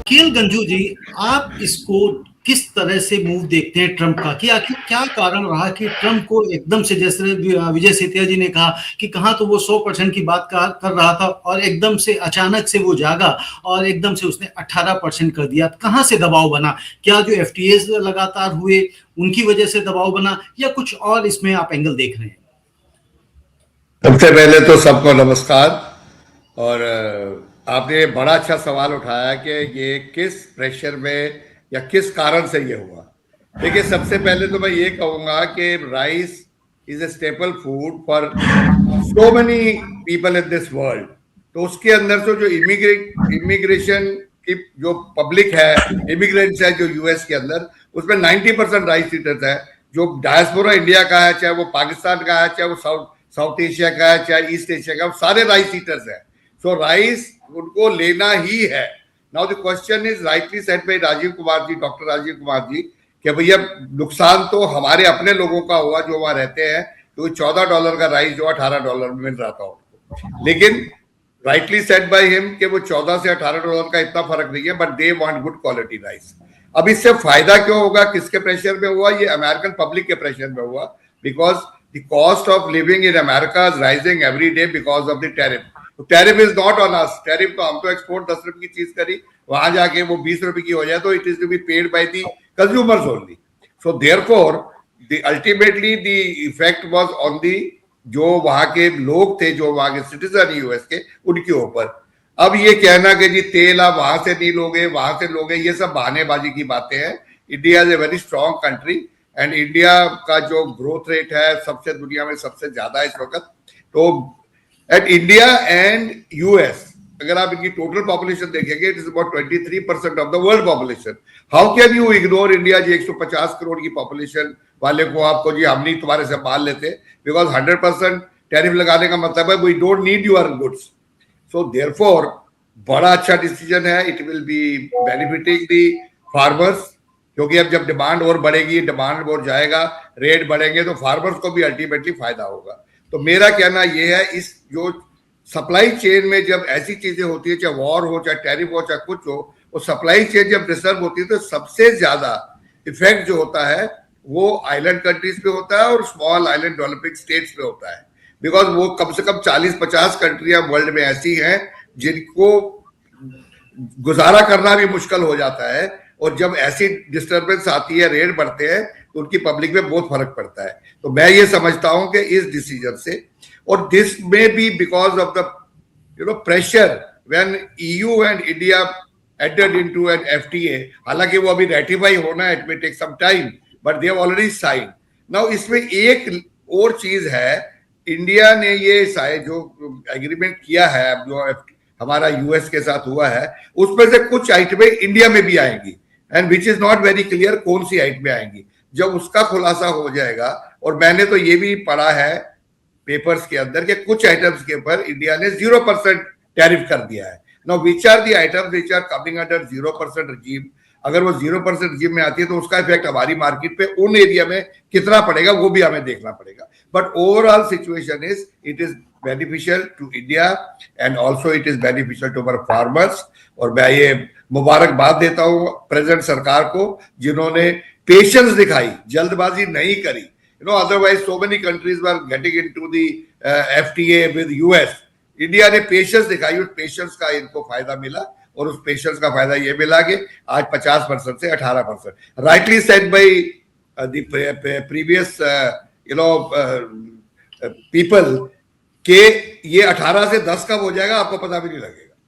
अखिल गंजू जी, आप इसको किस तरह से मूव देखते हैं ट्रंप का, कि आखिर क्या कारण रहा कि ट्रंप को एकदम से, जैसे विजय सेठिया जी ने कहा कि कहाँ तो वो 100% की बात कर रहा था और एकदम से अचानक से वो जागा और एकदम से उसने 18% कर दिया। कहाँ से दबाव बना? क्या जो एफटीएस लगातार हुए उनकी वजह से दबाव बना, या कुछ और इसमें आप एंगल देख रहे हैं? सबसे पहले तो सबको नमस्कार। और आपने बड़ा अच्छा सवाल उठाया कि ये किस प्रेशर में या किस कारण से ये हुआ। देखिए, सबसे पहले तो मैं ये कहूँगा कि rice is a staple food for so many people in this world. तो उसके अंदर से जो इमिग्रेशन की जो पब्लिक है, इमिग्रेंट्स है जो यूएस के अंदर, उसमें 90% राइस ईटर्स है। जो डायस्पोरा इंडिया का है, चाहे वो पाकिस्तान का है, चाहे वो साउथ एशिया का है, चाहे ईस्ट एशिया का, सारे राइस ईटर्स हैं। सो राइस उनको लेना ही है। Now the question is rightly said by Rajiv Kumar ji, doctor Rajiv Kumar ji, कि भैया नुकसान तो हमारे अपने लोगों का हुआ जो वहां रहते हैं, तो $14 का राइस जो $18 में मिल रहा था उनको। लेकिन राइटली सेड बाय हिम कि वो 14 से $18 का इतना फर्क नहीं है, but they want good quality rice. अब इससे फायदा क्यों होगा, किसके प्रेशर में हुआ? ये अमेरिकन पब्लिक के प्रेशर में हुआ, because the cost of living in America is rising every day because of the tariff. तो tariff is not on us. tariff तो हम तो एक्सपोर्ट 10 रुपए की चीज करी, वहां जाके वो 20 रुपए की हो जाए तो it is to be paid by the consumers only. So therefore, the ultimately the effect was on the जो वहां के लोग थे, जो वहां के सिटीजन यूएस के, उनके ऊपर। अब ये कहना कि जी तेल आप वहां से नहीं लोगे, वहां से लोगे, ये सब बहानेबाजी की बातें हैं। India is a very strong country and India का जो ग्रोथ रेट है सबसे दुनिया में सबसे ज्यादा इस वक्त। तो एट इंडिया एंड यूएस, अगर आप इनकी टोटल पॉपुलेशन देखेंगे, it is about 23% of the world population. How can you ignore India ji 150 crore की पॉपुलेशन वाले को, आपको जी हम नहीं तुम्हारे से माल लेते, बिकॉज 100% टैरिफ लगाने का मतलब है we don't need your goods. So therefore बड़ा अच्छा डिसीजन है। It will be benefiting the farmers, क्योंकि अब जब डिमांड और बढ़ेगी, डिमांड और जाएगा, रेट बढ़ेंगे, तो फार्मर्स को भी अल्टीमेटली फायदा होगा। तो मेरा कहना यह है, इस जो सप्लाई चेन में जब ऐसी चीजें होती है, चाहे वॉर हो, चाहे टैरिफ हो, चाहे कुछ हो, वो सप्लाई चेन जब डिस्टर्ब होती है तो सबसे ज्यादा इफेक्ट जो होता है वो आइलैंड कंट्रीज पे होता है और स्मॉल आइलैंड डेवलपिंग स्टेट्स पे होता है। बिकॉज वो कम से कम 40-50 कंट्रियां वर्ल्ड में ऐसी हैं जिनको गुजारा करना भी मुश्किल हो जाता है, और जब ऐसी डिस्टर्बेंस आती है, रेट बढ़ते हैं, तो उनकी पब्लिक में बहुत फर्क पड़ता है। तो मैं ये समझता हूं कि इस डिसीजन से, और दिस में be because of the pressure when EU and India entered into an FTA. हालांकि वो अभी रेटिफाई होना है, it may take some time, but they have already sign. Now इसमें एक और चीज है, इंडिया ने ये जो एग्रीमेंट किया है, जो हमारा यूएस के साथ हुआ है, उसमें से कुछ आइटमें इंडिया में भी आएंगी, and which is not very clear कौन सी आइटमें आएंगी। जब उसका खुलासा हो जाएगा, और मैंने तो ये भी पढ़ा है पेपर्स के अंदर कि कुछ आइटम्स के ऊपर इंडिया ने 0% टैरिफ कर दिया है। Now which are the items which are coming under 0% regime? अगर वो 0% regime में आती है तो उसका इफेक्ट हमारी मार्केट पे उन एरिया में कितना पड़ेगा वो भी हमें देखना पड़ेगा। But overall situation is, it is beneficial to India and also it is beneficial to our farmers. और मैं ये मुबारकबाद देता हूँ प्रेजेंट सरकार को, जिन्होंने पेशेंस दिखाई, जल्दबाजी नहीं करी। Otherwise so many countries were getting into the FTA with US. India ने पेशेंस दिखाई, उस पेशेंस का इनको फायदा मिला, और उस पेशेंस का फायदा ये मिला कि आज 50% से 18%। Rightly said by the previous people के ये 18 से 10 कब हो जाएगा आपको पता भी नहीं लगेगा।